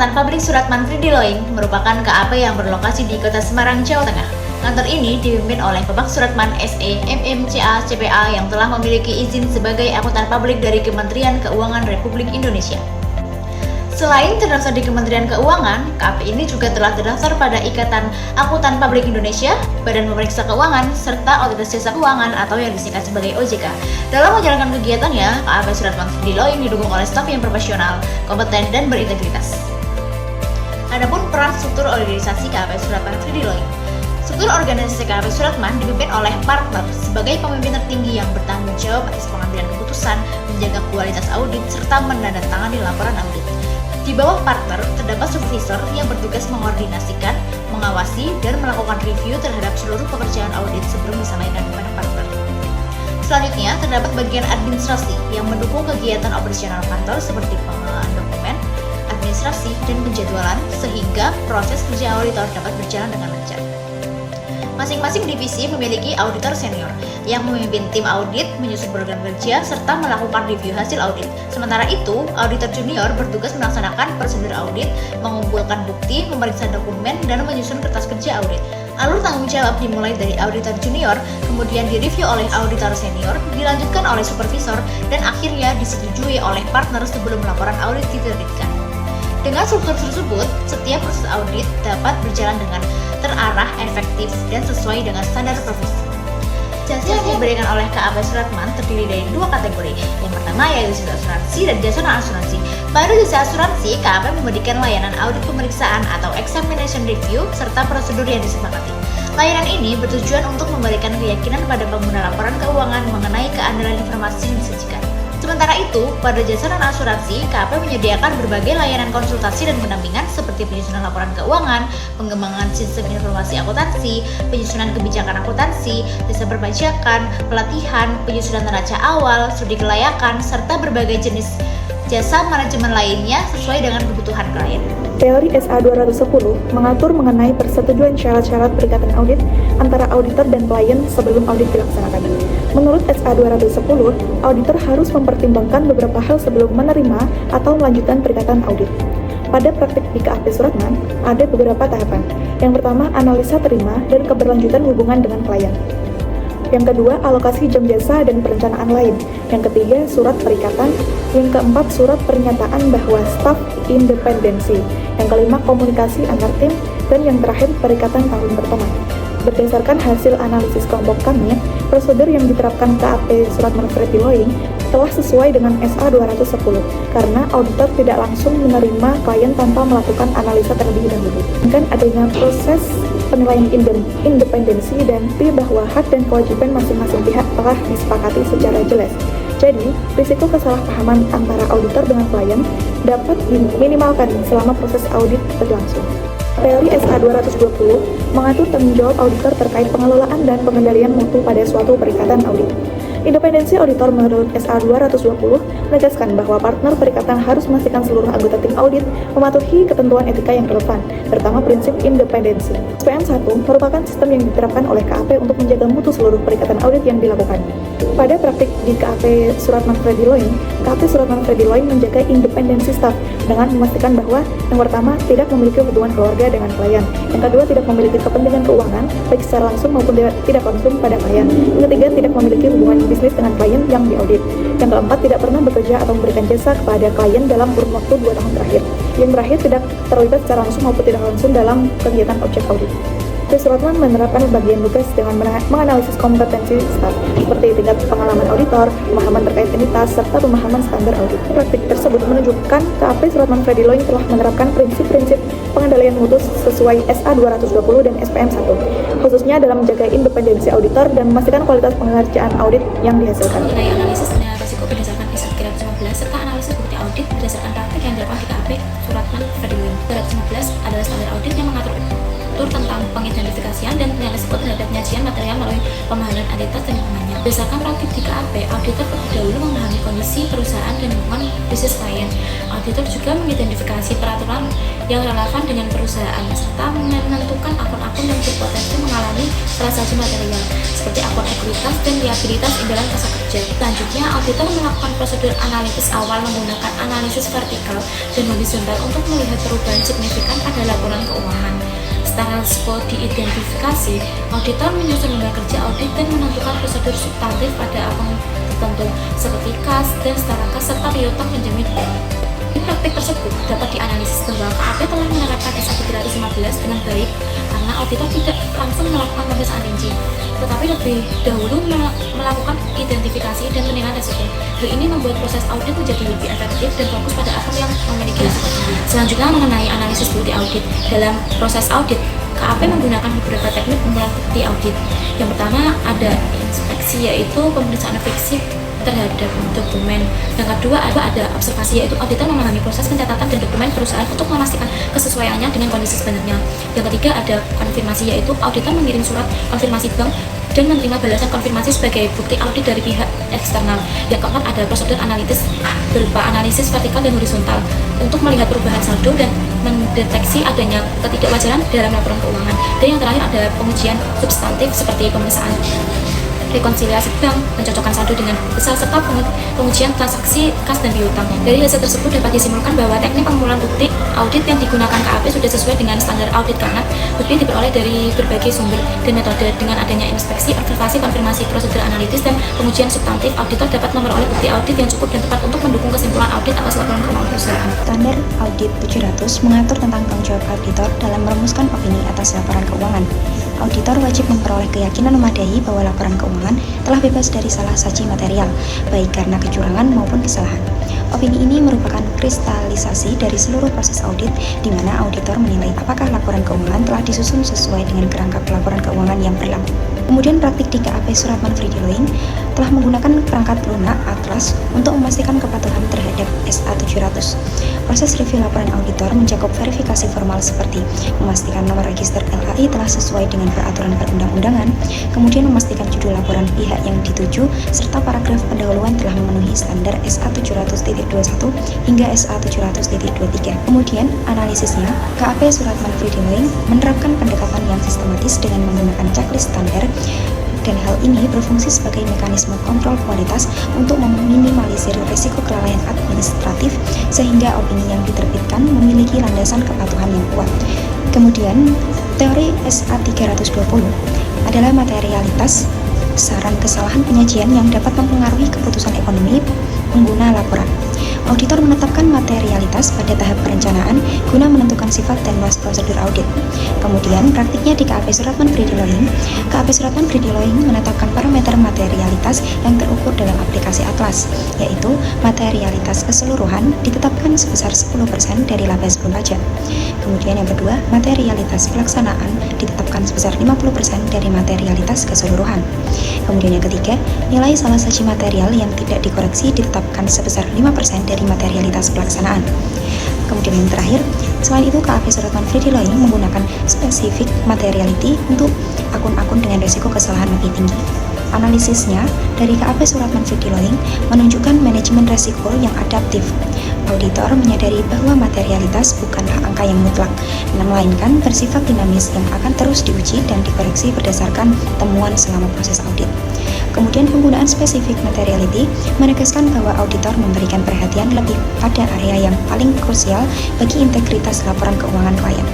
Akuntan Publik Suratman Friedy Loing merupakan KAP yang berlokasi di Kota Semarang, Jawa Tengah. Kantor ini dipimpin oleh Bapak Suratman SE, MMCA, CPA yang telah memiliki izin sebagai akuntan publik dari Kementerian Keuangan Republik Indonesia. Selain terdaftar di Kementerian Keuangan, KAP ini juga telah terdaftar pada Ikatan Akuntan Publik Indonesia, Badan Pemeriksa Keuangan, serta Otoritas Jasa Keuangan atau yang disingkat sebagai OJK. Dalam menjalankan kegiatannya, KAP Suratman Friedy Loing didukung oleh staf yang profesional, kompeten, dan berintegritas. Adapun peran struktur organisasi KAP Suratman Friedy Loing. Struktur organisasi KAP Suratman dipimpin oleh partner sebagai pemimpin tertinggi yang bertanggung jawab atas pengambilan keputusan, menjaga kualitas audit, serta menandatangani laporan audit. Di bawah partner, terdapat supervisor yang bertugas mengordinasikan, mengawasi, dan melakukan review terhadap seluruh pekerjaan audit sebelum disampaikan kepada partner. Selanjutnya, terdapat bagian administrasi yang mendukung kegiatan operasional kantor seperti pengelolaan dokumen, administrasi, dan penjadwalan sehingga proses kerja auditor dapat berjalan dengan lancar. Masing-masing divisi memiliki auditor senior yang memimpin tim audit, menyusun program kerja, serta melakukan review hasil audit. Sementara itu, auditor junior bertugas melaksanakan prosedur audit, mengumpulkan bukti, memeriksa dokumen, dan menyusun kertas kerja audit. Alur tanggung jawab dimulai dari auditor junior, kemudian direview oleh auditor senior, dilanjutkan oleh supervisor, dan akhirnya disetujui oleh partner sebelum laporan audit diterbitkan. Dengan struktur tersebut, setiap proses audit dapat berjalan dengan terarah, efektif, dan sesuai dengan standar profesi. Jasa yang diberikan oleh KAP Suratman terdiri dari dua kategori. Yang pertama yaitu jasa asuransi dan jasa non-asuransi. Pada jasa asuransi, KAP memberikan layanan audit pemeriksaan atau examination review serta prosedur yang disepakati. Layanan ini bertujuan untuk memberikan keyakinan pada pengguna laporan keuangan mengenai keandalan informasi yang disajikan. Sementara itu, pada jasa non-asuransi, KAP menyediakan berbagai layanan konsultasi dan pendampingan seperti penyusunan laporan keuangan, pengembangan sistem informasi akuntansi, penyusunan kebijakan akuntansi, jasa perpajakan, pelatihan, penyusunan neraca awal, studi kelayakan, serta berbagai jenis jasa manajemen lainnya sesuai dengan kebutuhan klien. Teori SA 210 mengatur mengenai persetujuan syarat-syarat perikatan audit antara auditor dan klien sebelum audit dilaksanakan. Menurut SA 210, auditor harus mempertimbangkan beberapa hal sebelum menerima atau melanjutkan perikatan audit. Pada praktik di KAP Suratman, ada beberapa tahapan. Yang pertama, analisa terima dan keberlanjutan hubungan dengan klien. Yang kedua, alokasi jam jasa dan perencanaan lain. Yang ketiga, surat perikatan. Yang keempat, surat pernyataan bahwa staf independensi. Yang kelima, komunikasi antar tim. Dan yang terakhir, perikatan tahun pertama. Berdasarkan hasil analisis kelompok kami, prosedur yang diterapkan KAP Suratman Friedy Loing telah sesuai dengan SA 210 karena auditor tidak langsung menerima klien tanpa melakukan analisa terlebih dahulu. Dan adanya proses penilaian independensi dan bahwa hak dan kewajiban masing-masing pihak telah disepakati secara jelas. Jadi, risiko kesalahpahaman antara auditor dengan klien dapat diminimalkan selama proses audit berlangsung. Teori SA 220 mengatur tanggung jawab auditor terkait pengelolaan dan pengendalian mutu pada suatu perikatan audit. Independensi auditor menurut SA 220 menegaskan bahwa partner perikatan harus memastikan seluruh anggota tim audit mematuhi ketentuan etika yang relevan, terutama prinsip independensi. SPM 1 merupakan sistem yang diterapkan oleh KAP untuk menjaga mutu seluruh perikatan audit yang dilakukan. Pada praktik di KAP Suratman Friedy Loing, KAP Suratman Friedy Loing menjaga independensi staf dengan memastikan bahwa yang pertama tidak memiliki hubungan keluarga dengan klien, yang kedua tidak memiliki kepentingan keuangan baik secara langsung maupun tidak langsung pada klien, yang ketiga tidak memiliki hubungan bisnis dengan klien yang diaudit, yang keempat tidak pernah bekerja atau memberikan jasa kepada klien dalam kurun waktu 2 tahun terakhir, yang terakhir tidak terlibat secara langsung maupun tidak langsung dalam kegiatan objek audit. Suratman menerapkan bagian tugas dengan menganalisis kompetensi staf, seperti tingkat pengalaman auditor, pemahaman terkait entitas, serta pemahaman standar audit. Praktik tersebut menunjukkan KAP Suratman Friedy Loing telah menerapkan prinsip-prinsip pengendalian mutu sesuai SA 220 dan SPM 1, khususnya dalam menjaga independensi auditor dan memastikan kualitas pengerjaan audit yang dihasilkan. Nilai analisis penilaian risiko berdasarkan ISO 315 serta analisis bukti audit berdasarkan praktik yang dilakukan di KAP Suratman Friedy Loing. 315 adalah standar audit yang mengatur tentang pengidentifikasian dan penilaian risiko terhadap penyajian material melalui pemahaman entitas dan lingkungannya. Berdasarkan praktik di KAP, auditor terlebih dahulu memahami kondisi perusahaan dan lingkungan bisnis klien. Auditor juga mengidentifikasi peraturan yang relevan dengan perusahaan serta menentukan akun-akun yang berpotensi mengalami salah satu material seperti akun ekuitas dan liabilitas imbalan jasa kerja. Selanjutnya, auditor melakukan prosedur analisis awal menggunakan analisis vertikal dan horizontal untuk melihat perubahan signifikan pada laporan keuangan. Setelah SPO diidentifikasi, auditor menyusun lembar kerja audit dan menentukan prosedur substantif pada akun tertentu seperti kas dan setara kas serta piutang penjamin. Di praktik tersebut dapat dianalisis bahwa KAP telah menerapkan SA315 dengan baik karena auditor tidak langsung melakukan pemeriksaan rinci, tetapi lebih dahulu melakukan identifikasi dan penilaian risiko. Hal ini membuat proses audit menjadi lebih efektif dan fokus pada akun yang memiliki risiko tinggi. Selanjutnya mengenai analisis bukti audit. Dalam proses audit, KAP menggunakan beberapa teknik membuat bukti audit. Yang pertama ada inspeksi, yaitu pemeriksaan fiksi terhadap dokumen. Yang kedua ada observasi, yaitu auditor memahami proses pencatatan dan dokumen perusahaan untuk memastikan kesesuaiannya dengan kondisi sebenarnya. Yang ketiga ada konfirmasi, yaitu auditor mengirim surat konfirmasi bank dan menerima balasan konfirmasi sebagai bukti audit dari pihak eksternal. Yang keempat ada prosedur analitis berupa analisis vertikal dan horizontal untuk melihat perubahan saldo dan mendeteksi adanya ketidakwajaran dalam laporan keuangan. Dan yang terakhir ada pengujian substantif seperti pemeriksaan rekonsiliasi bank, pencocokan saldo dengan besar, serta pengujian transaksi kas dan piutang. Dari hasil tersebut dapat disimpulkan bahwa teknik pengumpulan bukti audit yang digunakan KAP sudah sesuai dengan standar audit karena bukti diperoleh dari berbagai sumber dan metode. Dengan adanya inspeksi, observasi, konfirmasi, prosedur analitis, dan pengujian substantif, auditor dapat memperoleh bukti audit yang cukup dan tepat untuk mendukung kesimpulan audit atas laporan keuangan perusahaan. Standar Audit 700 mengatur tentang tanggung jawab auditor dalam merumuskan opini atas laporan keuangan. Auditor wajib memperoleh keyakinan memadai bahwa laporan keuangan telah bebas dari salah saji material, baik karena kecurangan maupun kesalahan. Opini ini merupakan kristalisasi dari seluruh proses audit, di mana auditor menilai apakah laporan keuangan telah disusun sesuai dengan kerangka laporan keuangan yang berlaku. Kemudian praktik di KAP Suratman Friedy Loing telah menggunakan perangkat lunak Atlas untuk memastikan kepatuhan terhadap SA700. Proses review laporan auditor mencakup verifikasi formal seperti memastikan nomor register LAI telah sesuai dengan peraturan perundang-undangan, kemudian memastikan judul laporan pihak yang dituju, serta paragraf pendahuluan telah memenuhi standar SA700.21 hingga SA700.23. Kemudian analisisnya, KAP Suratman Friedy Loing menerapkan pendekatan yang sistematis dengan menggunakan checklist standar, dan hal ini berfungsi sebagai mekanisme kontrol kualitas untuk meminimalisir risiko kelalaian administratif sehingga opini yang diterbitkan memiliki landasan kepatuhan yang kuat. Kemudian, teori SA320 adalah materialitas, saran kesalahan penyajian yang dapat mempengaruhi keputusan ekonomi pengguna laporan. Auditor menetapkan materialitas pada tahap perencanaan guna menentukan sifat dan luas prosedur audit. Kemudian, praktiknya di KAP Suratman Friedy Loing, KAP Suratman Friedy Loing menetapkan parameter materialitas yang terukur dalam aplikasi Atlas, yaitu materialitas keseluruhan ditetapkan sebesar 10% dari laba sebelum pajak. Kemudian yang kedua, materialitas pelaksanaan ditetapkan sebesar 50% dari materialitas keseluruhan. Kemudian yang ketiga, nilai salah saji material yang tidak dikoreksi ditetapkan sebesar 5% dari materialitas pelaksanaan. Kemudian yang terakhir, selain itu KAP Suratman Friedy Loing menggunakan specific materiality untuk akun-akun dengan risiko kesalahan lebih tinggi. Analisisnya dari KAP Suratman Friedy Loing menunjukkan manajemen risiko yang adaptif. Auditor menyadari bahwa materialitas bukanlah angka yang mutlak, melainkan bersifat dinamis yang akan terus diuji dan dikoreksi berdasarkan temuan selama proses audit. Kemudian penggunaan specific materiality menegaskan bahwa auditor memberikan perhatian lebih pada area yang paling krusial bagi integritas laporan keuangan klien.